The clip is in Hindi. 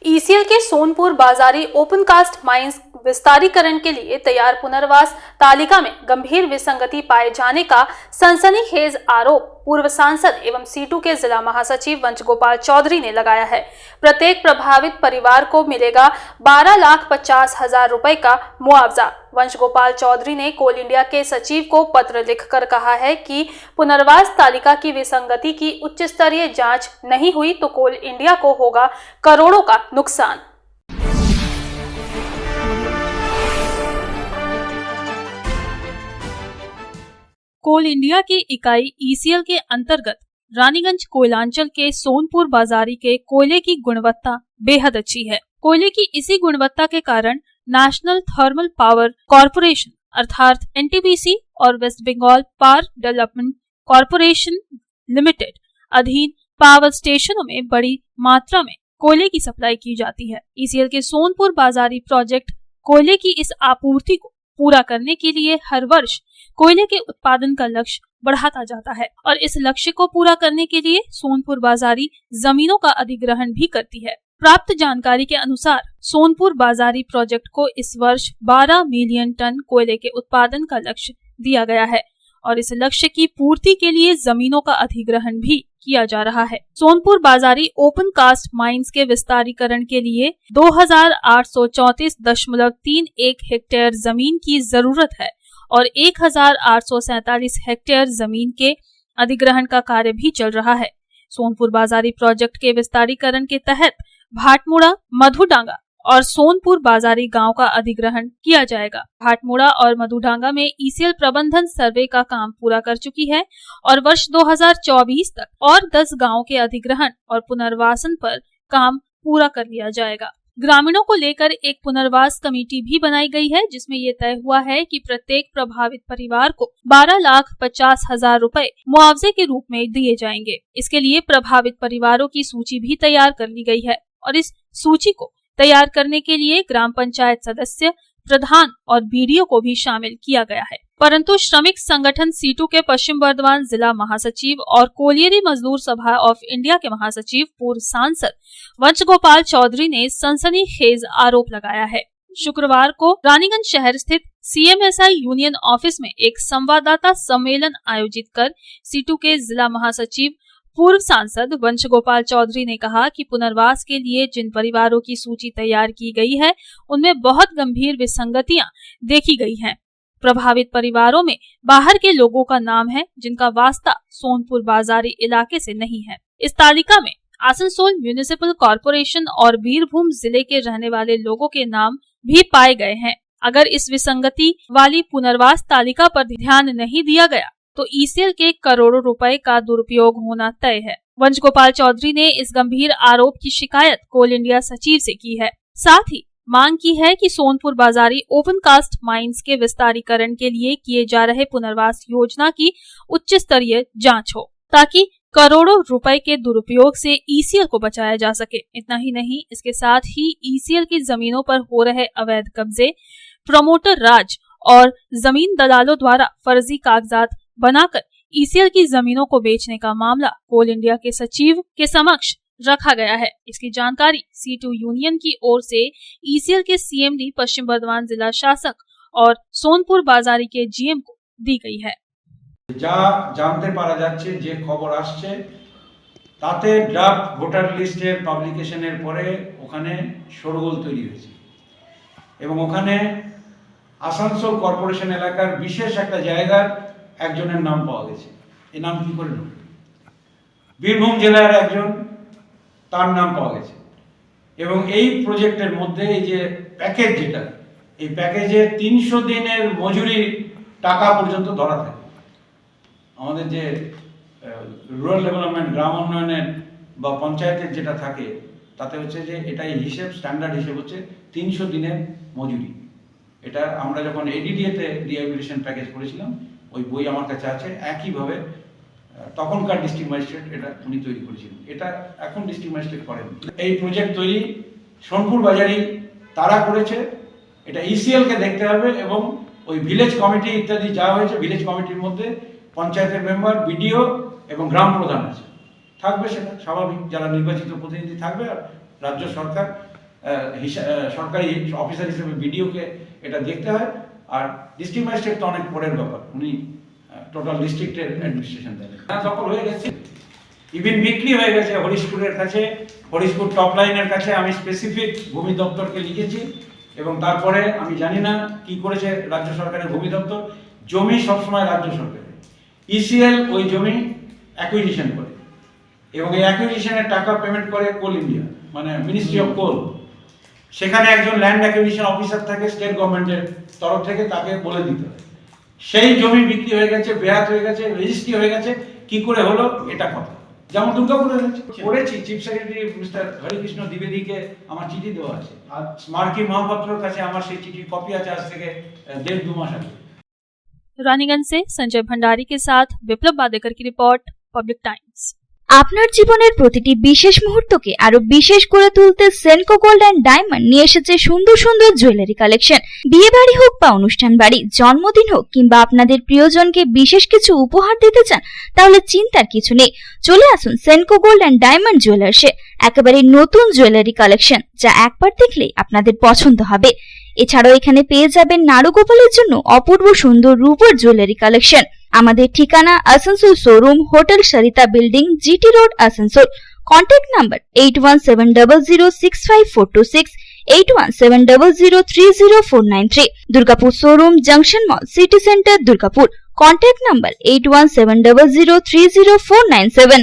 ईसीएल के सोनपुर बाजारी ओपन कास्ट माइंस विस्तारीकरण के लिए तैयार पुनर्वास तालिका में गंभीर विसंगति पाए जाने का सनसनीखेज आरोप पूर्व सांसद एवं सीटू के जिला महासचिव वंशगोपाल चौधरी ने लगाया है। प्रत्येक प्रभावित परिवार को मिलेगा 12,50,000 रुपए का मुआवजा। वंशगोपाल चौधरी ने कोल इंडिया के सचिव को पत्र लिखकर कहा है कि पुनर्वास तालिका की विसंगति की उच्च स्तरीय जांच नहीं हुई तो कोल इंडिया को होगा करोड़ों का नुकसान। कोल इंडिया की इकाई ईसीएल के अंतर्गत रानीगंज कोयलांचल के सोनपुर बाजारी के कोयले की गुणवत्ता बेहद अच्छी है। कोयले की इसी गुणवत्ता के कारण नेशनल थर्मल पावर कॉरपोरेशन अर्थात एनटीपीसी और West Bengal power development corporation limited अधीन पावर स्टेशनों में बड़ी मात्रा में कोयले की सप्लाई की जाती है। ईसीएल के सोनपुर बाजारी प्रोजेक्ट कोयले की इस आपूर्ति को पूरा करने के लिए हर वर्ष कोयले के उत्पादन का लक्ष्य बढ़ाता जाता है और इस लक्ष्य को पूरा करने के लिए सोनपुर बाजारी जमीनों का अधिग्रहण भी करती है। प्राप्त जानकारी के अनुसार सोनपुर बाजारी प्रोजेक्ट को इस वर्ष 12 मिलियन टन कोयले के उत्पादन का लक्ष्य दिया गया है और इस लक्ष्य की पूर्ति के लिए जमीनों का अधिग्रहण भी किया जा रहा है। सोनपुर बाजारी ओपन कास्ट माइंस के विस्तारीकरण के लिए 2,834.31 हेक्टेयर जमीन की जरूरत है और 1,847 हेक्टेयर जमीन के अधिग्रहण का कार्य भी चल रहा है। सोनपुर बाजारी प्रोजेक्ट के विस्तारीकरण के तहत भाटमुड़ा, मधुडांगा और सोनपुर बाजारी गांव का अधिग्रहण किया जाएगा। भाटमुड़ा और मधुडांगा में ईसीएल प्रबंधन सर्वे का काम पूरा कर चुकी है और वर्ष 2024 तक और 10 गांवों के अधिग्रहण और पुनर्वासन पर काम पूरा कर लिया जाएगा। ग्रामीणों को लेकर एक पुनर्वास कमेटी भी बनाई गई है जिसमें ये तय हुआ है कि प्रत्येक प्रभावित परिवार को 12,50,000 रुपए मुआवजे के रूप में दिए जाएंगे। इसके लिए प्रभावित परिवारों की सूची भी तैयार कर ली गई है और इस सूची को तैयार करने के लिए ग्राम पंचायत सदस्य, प्रधान और बीडीओ को भी शामिल किया गया है। परंतु श्रमिक संगठन सीटू के पश्चिम बर्धमान जिला महासचिव और कोलियरी मजदूर सभा ऑफ इंडिया के महासचिव पूर्व सांसद वंशगोपाल चौधरी ने सनसनीखेज आरोप लगाया है। शुक्रवार को रानीगंज शहर स्थित सीएमएसआई यूनियन ऑफिस में एक संवाददाता सम्मेलन आयोजित कर सीटू के जिला महासचिव पूर्व सांसद वंशगोपाल चौधरी ने कहा कि पुनर्वास के लिए जिन परिवारों की सूची तैयार की गई है उनमें बहुत गंभीर विसंगतियां देखी गई हैं। प्रभावित परिवारों में बाहर के लोगों का नाम है जिनका वास्ता सोनपुर बाजारी इलाके से नहीं है। इस तालिका में आसनसोल म्युनिसिपल कॉरपोरेशन और बीरभूम जिले के रहने वाले लोगों के नाम भी पाए गए हैं। अगर इस विसंगति वाली पुनर्वास तालिका पर ध्यान नहीं दिया गया तो ईसीएल के करोड़ों रुपए का दुरुपयोग होना तय है। वंशगोपाल चौधरी ने इस गंभीर आरोप की शिकायत कोल इंडिया सचिव से की है। साथ ही मांग की है कि सोनपुर बाजारी ओपन कास्ट माइंस के विस्तारीकरण के लिए किए जा रहे पुनर्वास योजना की उच्च स्तरीय जांच हो ताकि करोड़ों रुपए के दुरुपयोग से ईसीएल को बचाया जा सके। इतना ही नहीं, इसके साथ ही ईसीएल की जमीनों पर हो रहे अवैध कब्जे, प्रमोटर राज और जमीन दलालों द्वारा फर्जी कागजात बनाकर ईसीएल की जमीनों को बेचने का मामला कोल इंडिया के सचिव के समक्ष रखा गया है। इसकी जानकारी सीटू यूनियन की ओर से ईसीएल के सीएमडी पश्चिम बर्धमान जिला शासक और सोनपुर बाजारी के जीएम को दी गई है। যা জানতে পারা যাচ্ছে যে খবর আসছে তাতে ড্রাফট ভোটার লিস্টের পাবলিকেশনের পরে ওখানে শোরগোল তৈরি হয়েছে এবং ওখানে আসানসোল কর্পোরেশন এলাকার বিশেষ একটা জায়গার একজনের নাম পাওয়া গেছে। এই নাম কি করে ঢুকলো? বীরভূম জেলার একজন, তার নাম পাওয়া গেছে এবং এই প্রজেক্টের মধ্যে এই যে প্যাকেজ যেটা, এই প্যাকেজে 300 দিনের মজুরি টাকা পর্যন্ত ধরা থাকে। আমাদের যে রুরাল ডেভেলপমেন্ট গ্রাম উন্নয়নের বা পঞ্চায়েতের যেটা থাকে তাতে হচ্ছে যে এটাই হিসেব, স্ট্যান্ডার্ড হিসেব হচ্ছে 300 দিনের মজুরি। এটা আমরা যখন এডিডিএতে রিহ্যাবিলিটেশন প্যাকেজ করেছিলাম ওই বই আমার কাছে আছে। একইভাবে তখনকার ডিস্ট্রিক্ট ম্যাজিস্ট্রেট এটা উনি তৈরি করেছিলেন, এটা এখন ডিস্ট্রিক্ট ম্যাজিস্ট্রেট করেন। এই প্রজেক্ট তৈরি সোনপুর বাজারি তারা করেছে, এটা ইসিএলকে দেখতে হবে এবং ওই ভিলেজ কমিটি ইত্যাদি যা হয়েছে ভিলেজ কমিটির মধ্যে পঞ্চায়েতের মেম্বার, বিডিও এবং গ্রাম প্রধান আছে, থাকবে, সেটা স্বাভাবিক, যারা নির্বাচিত প্রতিনিধি থাকবে আর রাজ্য সরকার সরকারি অফিসার হিসেবে বিডিওকে এটা দেখতে হয়। আর ডিস্ট্রিক্ট ম্যাজিস্ট্রেট তো অনেক পরের ব্যাপার, উনি টোটাল ডিস্ট্রিক্টের অ্যাডমিনিস্ট্রেশন দেন। দখল হয়ে গেছে, ইভিন বিক্রি হয়ে গেছে হরিশপুরের কাছে, হরিশপুর টপ লাইনের কাছে। আমি স্পেসিফিক ভূমি দপ্তরকে লিখেছি এবং তারপরে আমি জানি না কি করেছে রাজ্য সরকারের ভূমি দপ্তর। জমি সবসময় রাজ্য সরকারের, ইসিএল ওই জমি অ্যাকুইজিশন করে এবং এই অ্যাকুইজিশনের টাকা পেমেন্ট করে কোল ইন্ডিয়া, মানে মিনিস্ট্রি অফ কোল। সেখানে একজন ল্যান্ড অ্যাকুইজিশন অফিসার থাকে স্টেট গভর্নমেন্টের তরফ থেকে, তাকে বলে দিতে হয়। সেই জমি বিক্রি হয়ে গেছে, বেহাত হয়ে গেছে, রেজিস্ট্রি হয়ে গেছে। কি করে হলো এটা কথা, যেমন দুর্গাপুরে করেছি। চিফ সেক্রেটারি মিস্টার হরিকৃষ্ণ দ্বিবেদীকে আমার চিঠি দেওয়া আছে, আর স্মার্কি মহাপাত্রর কাছে আমার সেই চিঠির কপি আছে আজ থেকে 1.5-2 মাস আগে। रानीगंज से संजय भंडारी के साथ विप्लव बादेकर की रिपोर्ट, पब्लिक टाइम्स। আপনার জীবনের প্রতিটি বিশেষ মুহূর্তকে আরো বিশেষ করে তুলতে সেনকো গোল্ড এন্ড ডায়মন্ড নিয়ে এসেছে সুন্দর সুন্দর জুয়েলারি কালেকশন। বিয়ে বাড়ি হোক বা অনুষ্ঠান বাড়ি, জন্মদিন হোক কিংবা আপনাদের প্রিয়জনকে বিশেষ কিছু উপহার দিতে চান, তাহলে চিন্তার কিছু নেই। চলে আসুন সেনকো গোল্ড এন্ড ডায়মন্ড জুয়েলার্সে। একেবারে নতুন জুয়েলারি কালেকশন যা একবার দেখলেই আপনাদের পছন্দ হবে। এছাড়াও এখানে পেয়ে যাবেন নারুগোপালের জন্য অপূর্ব সুন্দর রূপোর জুয়েলারি কালেকশন। আমাদের ঠিকানা Asansol showroom, hotel Sarita building, GT road, Asansol. Contact number 8170065426, 8170030493। Durgapur showroom, Junction Mall, City Centre, Durgapur. Contact number 8170030497।